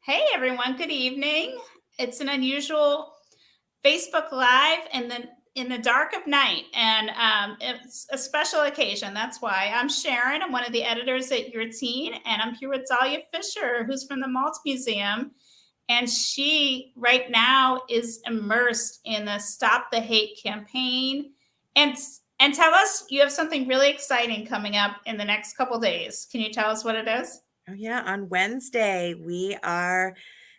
Hey everyone, good evening. It's an unusual Facebook Live in the dark of night, and it's a special occasion. That's why I'm Sharon. I'm one of the editors at Your Teen, and I'm here with Dahlia Fisher, who's from the Maltz Museum, and she right now is immersed in the Stop the Hate campaign. And tell us, you have something really exciting coming up in the next couple days. Can you tell us what it is? Oh, yeah. On Wednesday, we are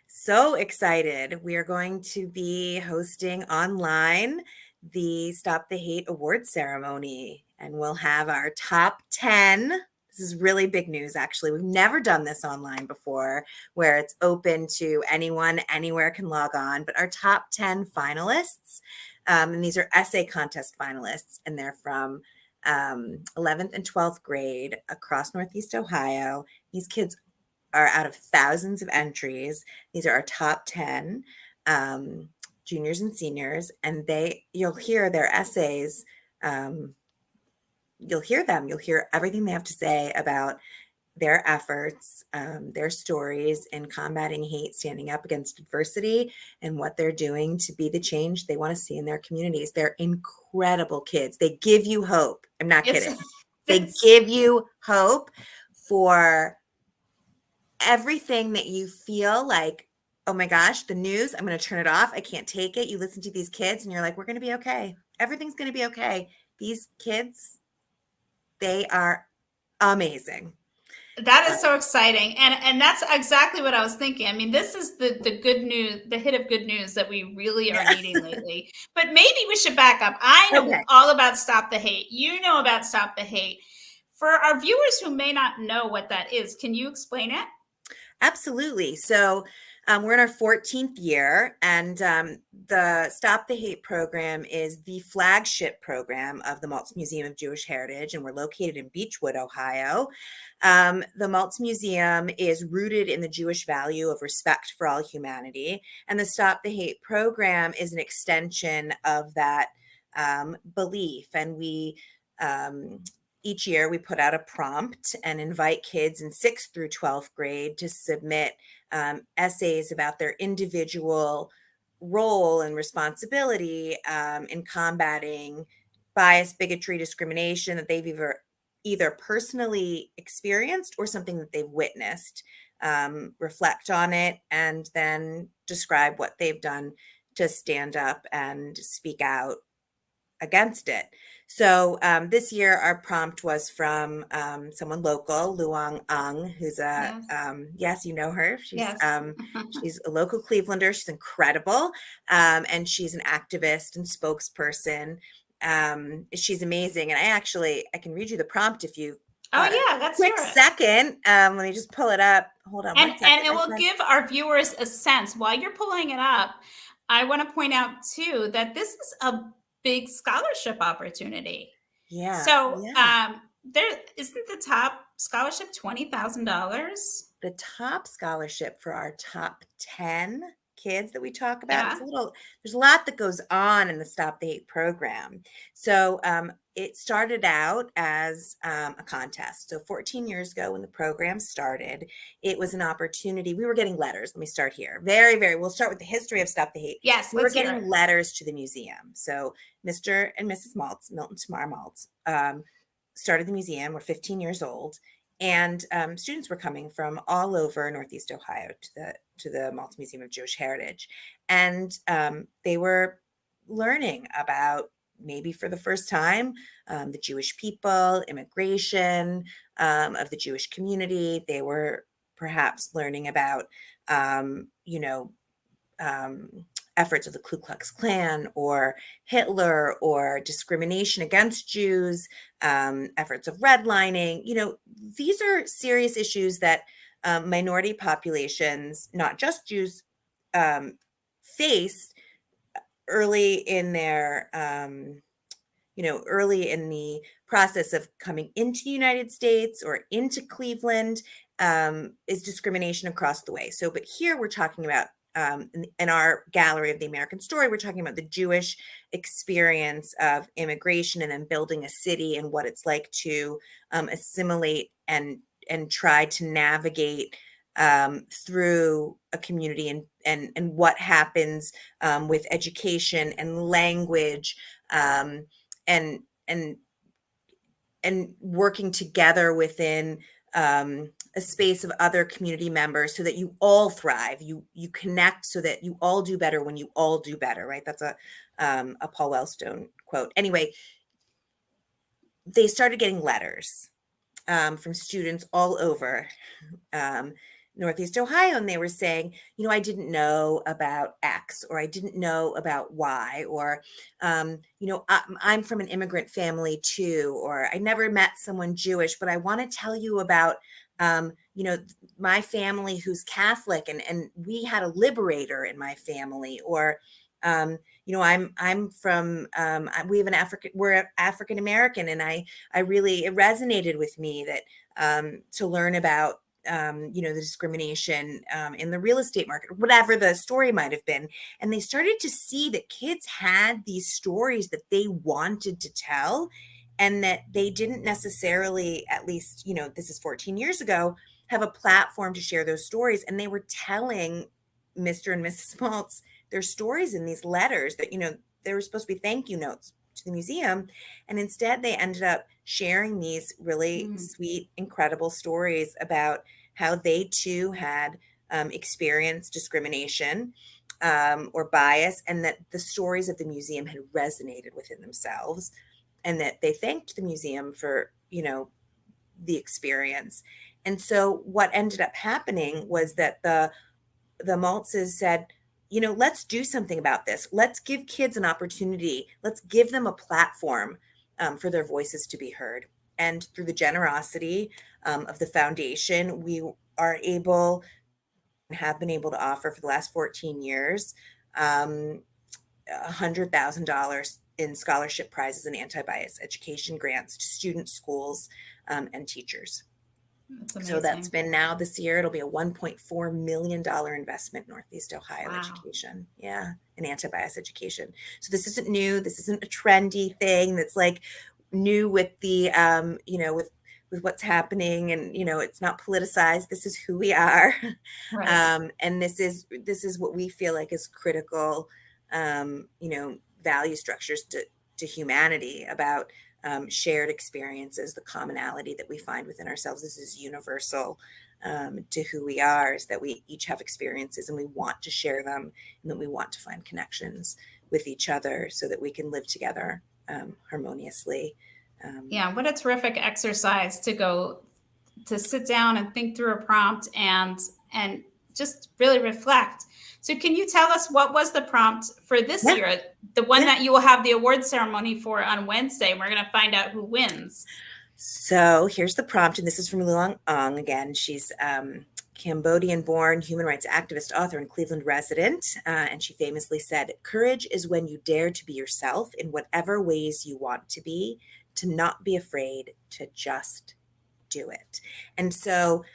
so excited. We are going to be hosting online the Stop the Hate Award ceremony, and we'll have our top 10. This is really big news, actually. We've never done this online before, where it's open to anyone, anywhere can log on. But our top 10 finalists, and these are essay contest finalists, and they're from 11th and 12th grade across Northeast Ohio. These kids are out of thousands of entries. These are our top 10 juniors and seniors, and you'll hear their essays. You'll hear them. You'll hear everything they have to say about their efforts, their stories in combating hate, standing up against adversity, and what they're doing to be the change they want to see in their communities. They're incredible kids. They give you hope. I'm not It's, kidding. They give you hope for everything that you feel like, oh my gosh, the news, I'm going to turn it off. I can't take it. You listen to these kids and you're like, we're going to be okay. Everything's going to be okay. These kids, they are amazing. That is so exciting. And that's exactly what I was thinking. I mean, this is the good news, the hit of good news that we really are Yeah. needing lately. But maybe we should back up. I know Okay. all about Stop the Hate. You know about Stop the Hate. For our viewers who may not know what that is, can you explain it? Absolutely. So we're in our 14th year, and the Stop the Hate program is the flagship program of the Maltz Museum of Jewish Heritage, and we're located in Beechwood, Ohio. The Maltz Museum is rooted in the Jewish value of respect for all humanity, and the Stop the Hate program is an extension of that belief. And each year we put out a prompt and invite kids in 6th through 12th grade to submit essays about their individual role and responsibility in combating bias, bigotry, discrimination that they've either personally experienced or something that they've witnessed. Reflect on it and then describe what they've done to stand up and speak out against it. So this year, our prompt was from someone local, Luong Ung, who's Yes. yes, you know her. Yes. She's a local Clevelander. She's incredible, and she's an activist and spokesperson. She's amazing, and I can read you the prompt if you Oh got a yeah, let's hear quick it. second. Let me just pull it up. Hold on And one second. it will give our viewers a sense while you're pulling it up. I want to point out too that this is a big scholarship opportunity. Yeah, So yeah. there isn't the top scholarship $20,000. The top scholarship for our top 10 kids that we talk about, Yeah. there's a lot that goes on in the Stop the Hate program. So it started out as a contest. So 14 years ago when the program started, it was an opportunity. We were getting letters. Let me start here. We'll start with the history of Stop the Hate. Yes, We were let's hear getting it. letters to the museum. So Mr. and Mrs. Maltz, Milton Tamar Maltz, started the museum. We're 15 years old. And students were coming from all over Northeast Ohio to the Maltz Museum of Jewish Heritage, and they were learning about, maybe for the first time, the Jewish people, immigration, of the Jewish community. They were perhaps learning about, um, you know, efforts of the Ku Klux Klan or Hitler or discrimination against Jews, efforts of redlining. These are serious issues that minority populations, not just Jews, face early in their, early in the process of coming into the United States or into Cleveland, is discrimination across the way. So, but here we're talking about, in our gallery of the American story, we're talking about the Jewish experience of immigration and then building a city and what it's like to assimilate and try to navigate through a community, and what happens with education and language, and and and working together within a space of other community members so that you all thrive, you connect so that you all do better when you all do better, right? That's a Paul Wellstone quote. Anyway, they started getting letters from students all over um, Northeast Ohio, and they were saying, I didn't know about X, or I didn't know about Y, or, I'm from an immigrant family too, or I never met someone Jewish, but I want to tell you about, um, you know, my family who's Catholic, and we had a liberator in my family, or, I'm from, we have we're African American, and I really, it resonated with me that to learn about the discrimination in the real estate market, whatever the story might have been. And they started to see that kids had these stories that they wanted to tell, and that they didn't necessarily, at least, this is 14 years ago, have a platform to share those stories. And they were telling Mr. and Mrs. Maltz their stories in these letters that, they were supposed to be thank you notes to the museum. And instead, they ended up sharing these really sweet, incredible stories about how they too had experienced discrimination or bias, and that the stories of the museum had resonated within themselves, and that they thanked the museum for, the experience. And so what ended up happening was that the Maltzes said, let's do something about this. Let's give kids an opportunity. Let's give them a platform for their voices to be heard. And through the generosity of the foundation, we are able and have been able to offer for the last 14 years $100,000 in scholarship prizes and anti-bias education grants to students, schools, and teachers. That's amazing. So that's been, now this year, it'll be a $1.4 million investment in Northeast Ohio education. Yeah. And anti-bias education. So this isn't new. This isn't a trendy thing that's like new with the, with what's happening, and, it's not politicized. This is who we are. Right. And this is what we feel like is critical, value structures to humanity, about shared experiences, the commonality that we find within ourselves. This is universal to who we are, is that we each have experiences and we want to share them, and that we want to find connections with each other so that we can live together harmoniously. Yeah, what a terrific exercise to sit down and think through a prompt and just really reflect. So can you tell us what was the prompt for this Yeah. year? The one Yeah. that you will have the award ceremony for on Wednesday. We're going to find out who wins. So here's the prompt, and this is from Luong Ong again. She's Cambodian-born human rights activist, author, and Cleveland resident. And she famously said, "Courage is when you dare to be yourself in whatever ways you want to be, to not be afraid, to just do it." And so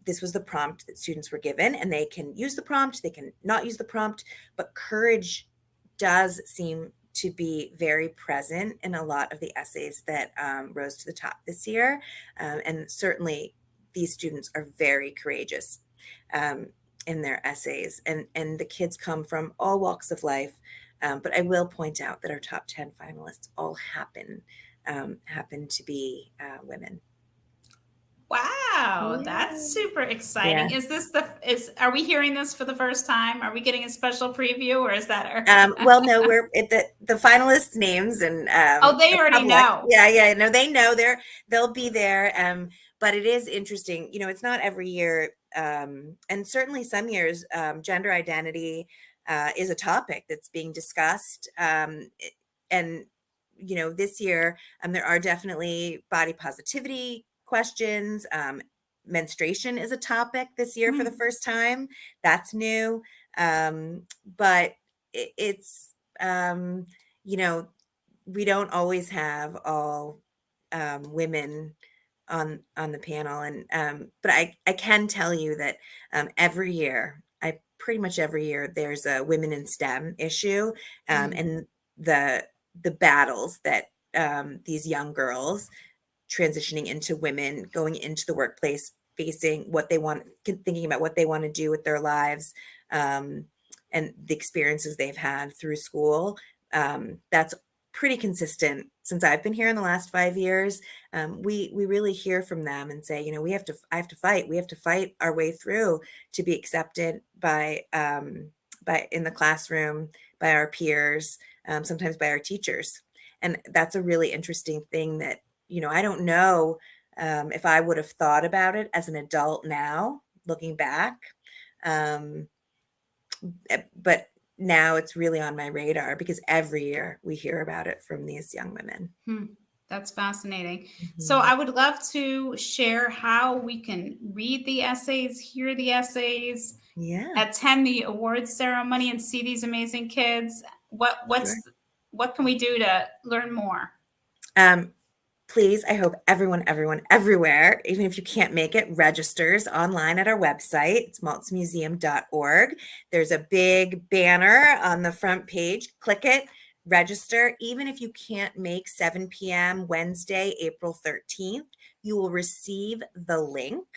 this was the prompt that students were given, and they can use the prompt, they can not use the prompt, but courage does seem to be very present in a lot of the essays that rose to the top this year. And certainly these students are very courageous in their essays, and the kids come from all walks of life. But I will point out that our top 10 finalists all happen to be women. Wow, Yeah. that's super exciting. Yeah. Are we hearing this for the first time? Are we getting a special preview, or is that Well, no, we're at the finalists' names, and Oh, they are already public. know. Yeah, no, they know they'll be there. But it is interesting, it's not every year, and certainly some years, gender identity is a topic that's being discussed, and this year, there are definitely body positivity questions. Menstruation is a topic this year for the first time. That's new. But it's we don't always have all women on the panel, and but I can tell you that every year, pretty much every year, there's a women in STEM issue, and the battles that these young girls transitioning into women, going into the workplace, facing what they want, thinking about what they want to do with their lives, and the experiences they've had through school. That's pretty consistent since I've been here in the last 5 years. We really hear from them and say, I have to fight. We have to fight our way through to be accepted by in the classroom, by our peers, sometimes by our teachers. And that's a really interesting thing that, I don't know if I would have thought about it as an adult now, looking back. But now it's really on my radar because every year we hear about it from these young women. That's fascinating. Mm-hmm. So I would love to share how we can read the essays, hear the essays, attend the awards ceremony, and see these amazing kids. What can we do to learn more? Please, I hope everyone everywhere, even if you can't make it, registers online at our website. It's maltzmuseum.org. There's a big banner on the front page. Click it, register. Even if you can't make 7 p.m. Wednesday, April 13th, you will receive the link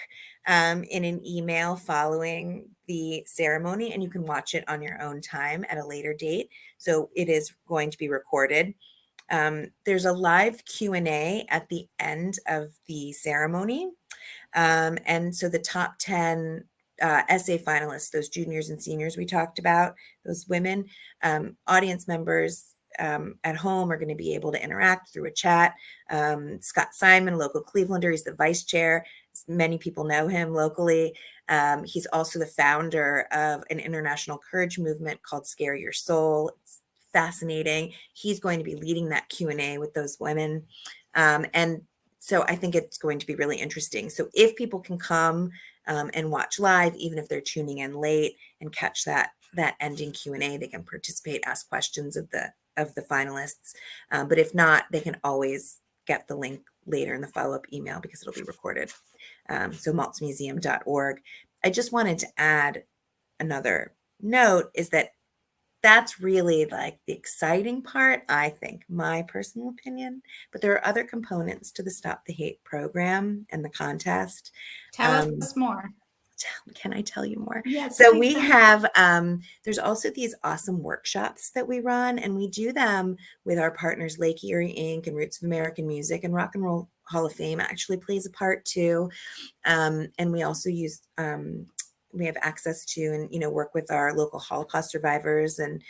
in an email following the ceremony, and you can watch it on your own time at a later date. So it is going to be recorded. There's a live Q&A at the end of the ceremony. And so the top 10 essay finalists, those juniors and seniors we talked about, those women, audience members at home are going to be able to interact through a chat. Scott Simon, local Clevelander, he's the vice chair. Many people know him locally. He's also the founder of an international courage movement called Scare Your Soul. It's fascinating. He's going to be leading that Q&A with those women. And so I think it's going to be really interesting. So if people can come and watch live, even if they're tuning in late, and catch that ending Q&A, they can participate, ask questions of the finalists. But if not, they can always get the link later in the follow-up email because it'll be recorded. So maltzmuseum.org. I just wanted to add another note is that's really like the exciting part, I think, my personal opinion. But there are other components to the Stop the Hate program and the contest. Tell us more. Can I tell you more? Yes. So we have, there's also these awesome workshops that we run, and we do them with our partners, Lake Erie Inc. and Roots of American Music, and Rock and Roll Hall of Fame actually plays a part too. And we also use, we have access to and, work with our local Holocaust survivors, and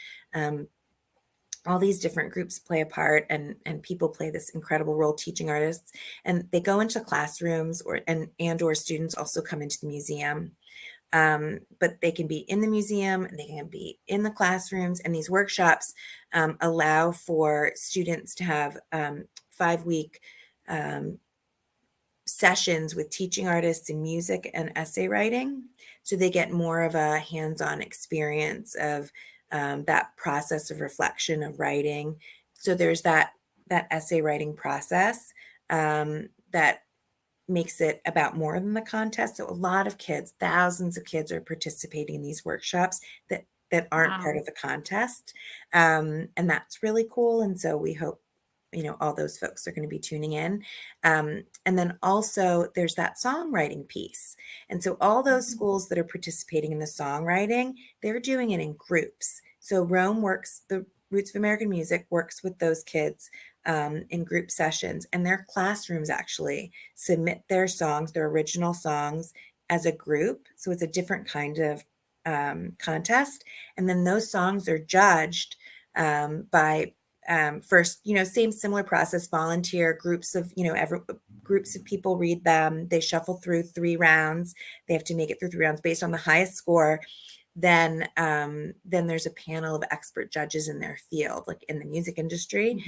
all these different groups play a part, and people play this incredible role, teaching artists, and they go into classrooms or students also come into the museum. But they can be in the museum and they can be in the classrooms, and these workshops allow for students to have 5-week sessions with teaching artists in music and essay writing. So they get more of a hands-on experience of that process of reflection of writing. So there's that essay writing process that makes it about more than the contest. So a lot of kids, thousands of kids, are participating in these workshops that aren't part of the contest. And that's really cool. And so we hope, all those folks are going to be tuning in. And then also there's that songwriting piece. And so all those schools that are participating in the songwriting, they're doing it in groups. So the Roots of American Music works with those kids in group sessions, and their classrooms actually submit their songs, their original songs, as a group. So it's a different kind of contest. And then those songs are judged by first, same similar process, volunteer groups of, groups of people read them. They shuffle through 3 rounds. They have to make it through 3 rounds based on the highest score. Then there's a panel of expert judges in their field, like in the music industry,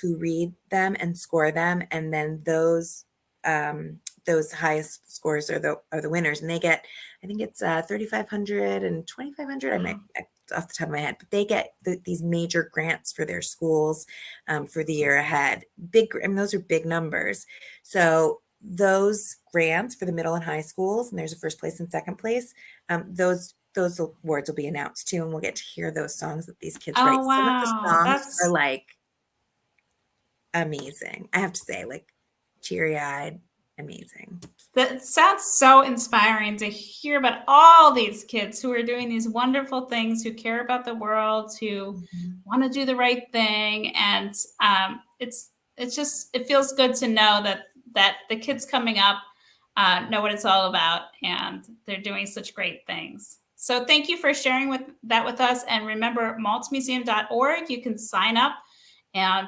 who read them and score them. And then those highest scores are the winners, and they get, I think it's $3,500 and $2,500. I might off the top of my head, but they get these major grants for their schools for the year ahead. Those are big numbers. So those grants for the middle and high schools, and there's a first place and second place, those awards will be announced too, and we'll get to hear those songs that these kids write. Wow. Some of the songs are like amazing. I have to say, like teary-eyed, amazing. That sounds so inspiring to hear about all these kids who are doing these wonderful things, who care about the world, who want to do the right thing, and it feels good to know that the kids coming up know what it's all about, and they're doing such great things. So thank you for sharing with us. And remember, maltzmuseum.org. You can sign up. And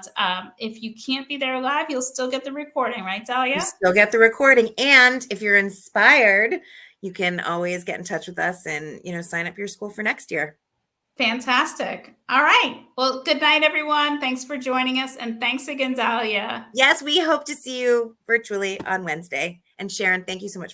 if you can't be there live, you'll still get the recording, right, Dahlia? You still get the recording. And if you're inspired, you can always get in touch with us and, sign up your school for next year. Fantastic. All right. Well, good night, everyone. Thanks for joining us. And thanks again, Dahlia. Yes, we hope to see you virtually on Wednesday. And Sharon, thank you so much for